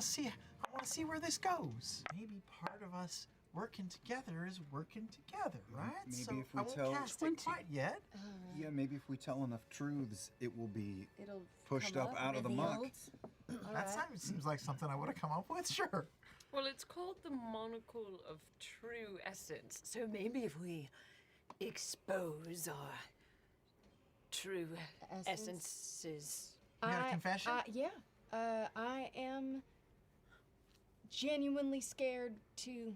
I want to see where this goes. Maybe part of us working together is working together, right? Maybe so if we I won't tell cast it quite yet. Yeah, maybe if we tell enough truths, it will be It'll pushed come up out of the muck. That seems like something I would have come up with, sure. Well, it's called the monocle of true essence. So maybe if we expose our true essences. You got a confession? Yeah. I am genuinely scared to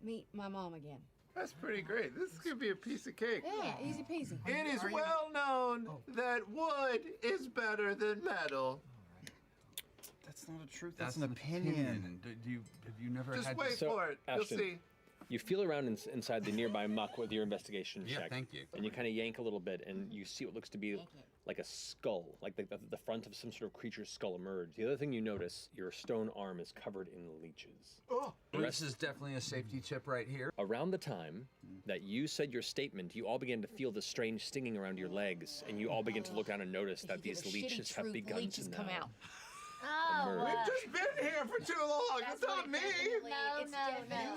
meet my mom again. That's pretty great. This could be a piece of cake. Yeah, easy peasy. It is well known that wood is better than metal. That's not a truth. That's an opinion. Have you never Just had wait for it. Ashton, You'll see. You feel around inside the nearby muck with your investigation Yeah, check. thank you. And you kind of yank a little bit, and you see what looks to be like a skull, like the front of some sort of creature's skull emerge. The other thing you notice, your stone arm is covered in leeches. Oh, This is definitely a safety tip right here. Around the time that you said your statement, you all began to feel the strange stinging around your legs, and you all begin to look down and notice that these leeches have begun to come now out. We've Oh, just been here for too long. It's not me. you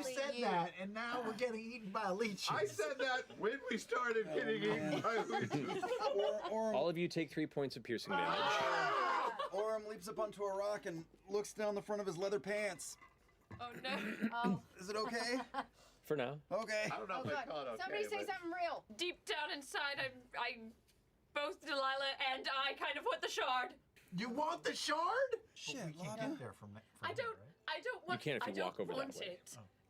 said that, and now we're getting eaten by leeches. I said that when we started getting eaten by leeches. All of you take 3 points of piercing damage. Orem leaps up onto a rock and looks down the front of his leather pants. Oh no. Is it okay? For now. Okay. I don't know if I call it okay. Somebody say but- something real. Deep down inside, I both Delilah and I kind of want the shard. You want the shard? Shit, But we can't Lana. get there from I here, don't. right? I don't want. can if you I don't walk over that want way. it.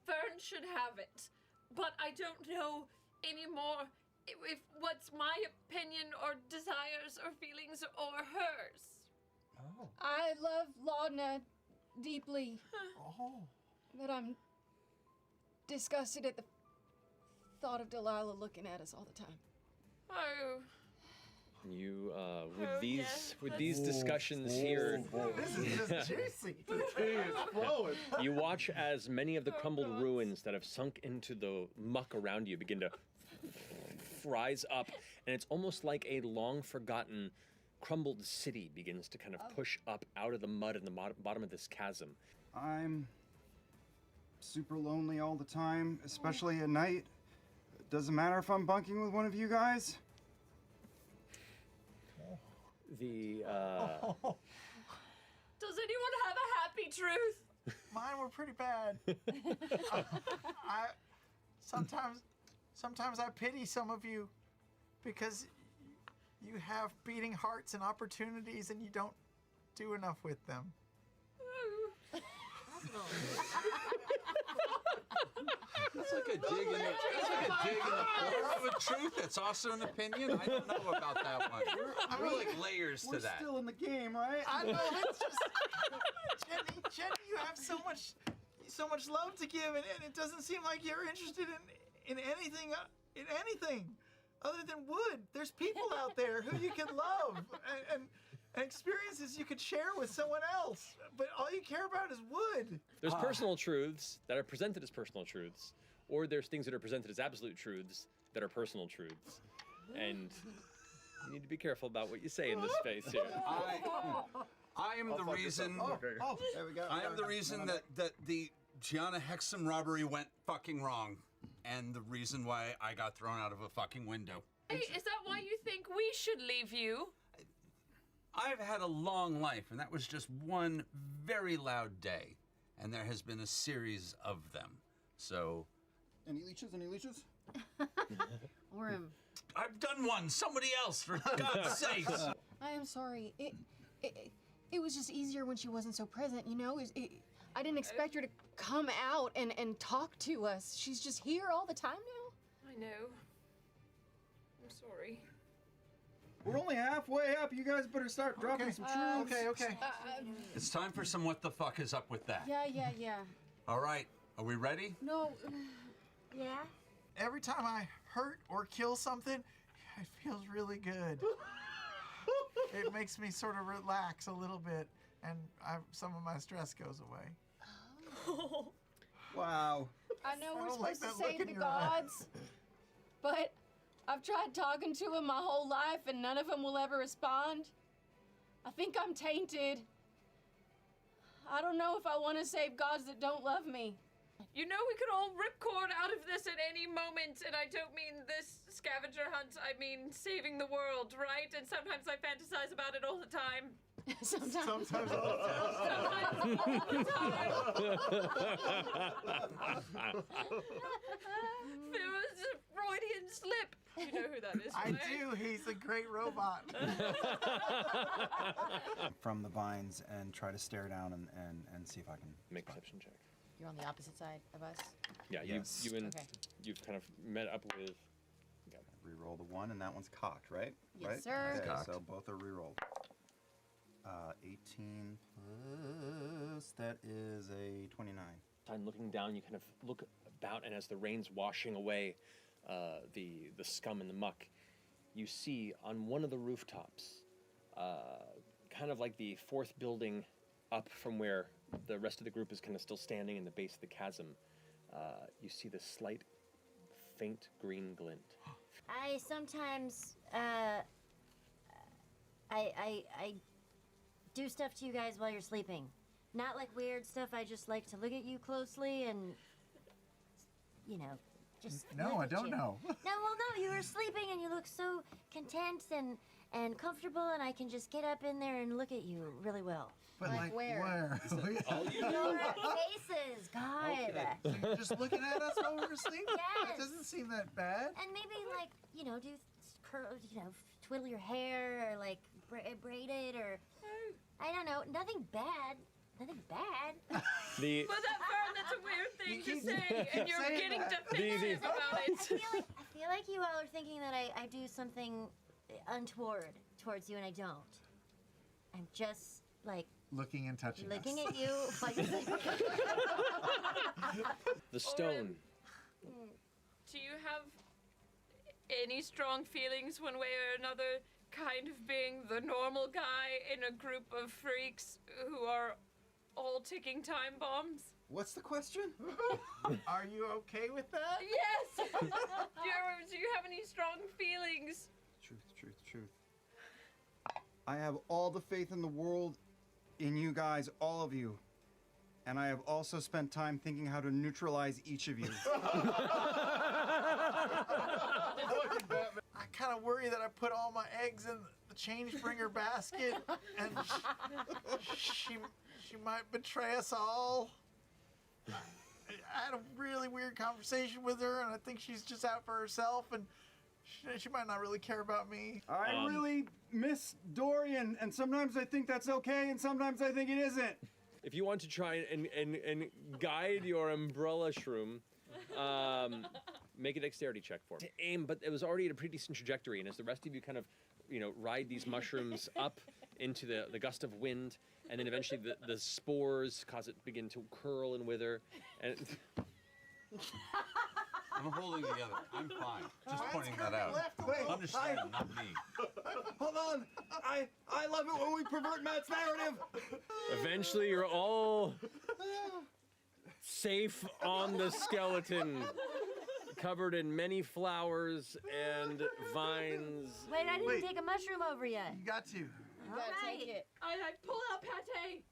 Fern should have it, but I don't know anymore if what's my opinion or desires or feelings or hers. Oh. I love Laudna deeply, Oh. but I'm disgusted at the thought of Delilah looking at us all the time. Oh. You, Oh, with these, yes, with these discussions here, This is just juicy. you watch as many of the crumbled ruins that have sunk into the muck around you begin to rise up, and it's almost like a long-forgotten crumbled city begins to kind of push up out of the mud in the bottom of this chasm. I'm super lonely all the time, especially at night. Doesn't matter if I'm bunking with one of you guys. The, Does anyone have a happy truth? Mine were pretty bad. Sometimes I pity some of you because you have beating hearts and opportunities and you don't do enough with them. That's like a dig in the core of a truth. That's also an opinion. I don't know about that one. There are like layers to We're that. still in the game, right? I know, it's just Jenny, you have so much love to give, and it doesn't seem like you're interested in anything other than wood. There's people out there who you can love and experiences you could share with someone else, but all you care about is wood. there's personal truths that are presented as personal truths, or there's things that are presented as absolute truths that are personal truths. And you need to be careful about what you say in this space here. I am the reason. There we go. I am the reason that the Gianna Hexam robbery went fucking wrong, and the reason why I got thrown out of a fucking window. Hey, is that why you think we should leave you? I've had a long life, and that was just one very loud day, and there has been a series of them. So, Any leeches? Any leeches? Orem, I've done one. Somebody else, for God's sakes. I am sorry. It was just easier when she wasn't so present, you know? I didn't expect her to come out and talk to us. She's just here all the time now. I know. I'm sorry. We're only halfway up. You guys better start dropping some truths. Okay. It's time for some what the fuck is up with that. Yeah. All right, are we ready? No. yeah? Every time I hurt or kill something, it feels really good. It makes me sort of relax a little bit, and some of my stress goes away. Wow. I know we're don't like supposed to that say look to in the your eye. gods, but I've tried talking to them my whole life and none of them will ever respond. I think I'm tainted. I don't know if I want to save gods that don't love me. You know we could all ripcord out of this at any moment, and I don't mean this scavenger hunt, I mean saving the world, right? And sometimes I fantasize about it all the time. Sometimes. Sometimes all the time. Sometimes all the time. There was a Freudian slip. You know who that is, I right? do. He's a great robot. From the vines and try to stare down and see if I can. Make a perception check. You're on the opposite side of us. Yeah, Yes. Okay. you've kind of met up with. Reroll the 1, and that one's cocked, right? Yes, right? sir. Okay, Cocked. so both are rerolled. 18 plus, that is a 29. And looking down, you kind of look about, and as the rain's washing away the scum and the muck, you see on one of the rooftops, kind of like the fourth building up from where the rest of the group is kind of still standing in the base of the chasm, you see the slight, faint green glint. I sometimes, I do stuff to you guys while you're sleeping. Not like weird stuff, I just like to look at you closely and, you know, just No, look I at don't you. know. No, you were sleeping and you look so content and comfortable, and I can just get up in there and look at you really well. But Like like where? All you Your faces, God. Okay. You're just looking at us while we're asleep? Yes. It doesn't seem that bad. And maybe like, you know, do curl, you know, twiddle your hair or like braid it or I don't know, nothing bad. Nothing bad. The Well, that Fern, that's a weird thing to keep say, and you're saying getting that. defensive about I it. feel like you all are thinking that I do something untoward towards you, and I don't. I'm just like Looking and touching looking us. at you. Like, the stone. Do you have any strong feelings one way or another, kind of being the normal guy in a group of freaks who are all ticking time bombs? What's the question? Are you okay with that? Yes! Do you have any strong feelings? Truth. I have all the faith in the world in you guys, all of you. And I have also spent time thinking how to neutralize each of you. I kind of worry that I put all my eggs in the change bringer basket, and she might betray us all. I had a really weird conversation with her, and I think she's just out for herself, and she might not really care about me. I really miss Dorian, and sometimes I think that's okay, and sometimes I think it isn't. If you want to try and guide your umbrella shroom, make a dexterity check for me. To aim, but it was already at a pretty decent trajectory, and as the rest of you kind of, ride these mushrooms up into the gust of wind, and then eventually the spores cause it begin to curl and wither, and I'm holding together. I'm fine. Just Mine's pointing that curving out. left a little. Understand, not me. Hold on! I love it when we pervert Matt's narrative! eventually you're all safe on the skeleton, covered in many flowers and vines. wait, I didn't Wait. take a mushroom over yet. You got to. You gotta take it. I pull out Pate.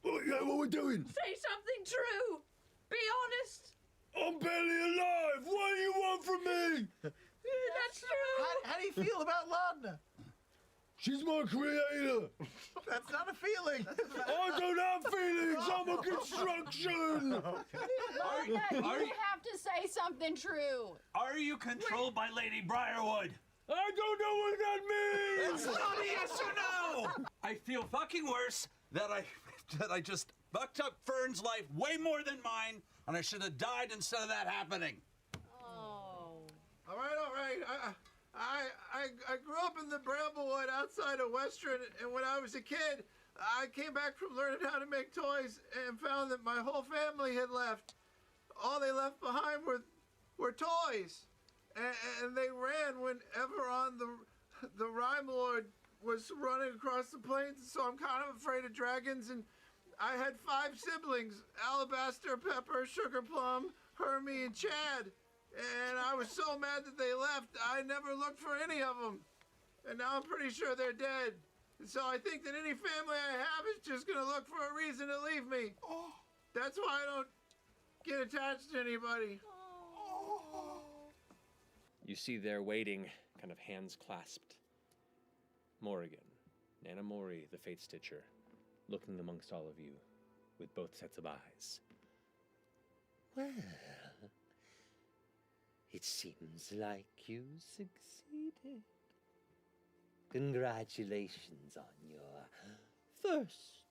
Oh, yeah, what we doing? Say something true. Be honest. I'm barely alive! What do you want from me? That's true. How do you feel about Laudna? She's my creator! That's not a feeling. I don't have feelings! I'm a construction! Are You have to say something true. Are you controlled by Lady Briarwood? I don't know what that means! It's not a yes or no! I feel fucking worse that I just fucked up Fern's life way more than mine, and I should have died instead of that happening. Oh. All right. I grew up in the Bramblewood outside of Western, and when I was a kid, I came back from learning how to make toys and found that my whole family had left. All they left behind were toys, and they ran whenever on the Rhyme Lord was running across the plains. So I'm kind of afraid of dragons, and I had 5 siblings: Alabaster, Pepper, Sugar Plum, Hermie, and Chad. And I was so mad that they left, I never looked for any of them. And now I'm pretty sure they're dead. So I think that any family I have is just gonna look for a reason to leave me. That's why I don't get attached to anybody. You see there waiting, kind of hands clasped, Morrigan, Nana Mori, the Fate Stitcher, looking amongst all of you with both sets of eyes. Well, it seems like you succeeded. Congratulations on your first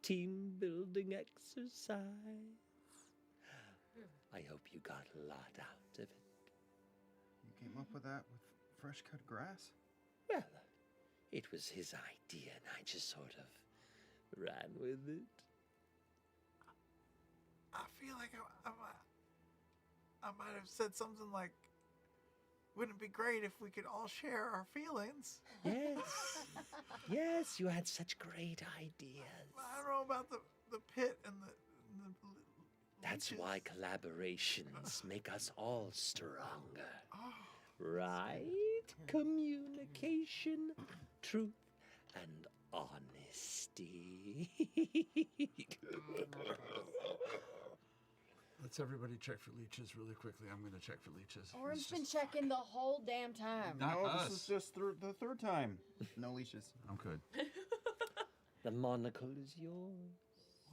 team building exercise. I hope you got a lot out of it. You came up with that with fresh cut grass? Well, it was his idea, and I just sort of ran with it. I feel like I might have said something like, wouldn't it be great if we could all share our feelings? Yes. Yes, you had such great ideas. I don't know about the pit and the That's leeches. why collaborations make us all stronger. Right? Communication, truth, and honesty. Let's everybody check for leeches really quickly. I'm gonna check for leeches. Orange's been checking the whole damn time. Not No, us. this is just the third time. No leashes. I'm good. The monocle is yours.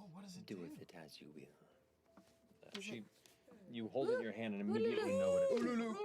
Oh, what does it Do do? with it as you will. You hold it in your hand and immediately know what it is.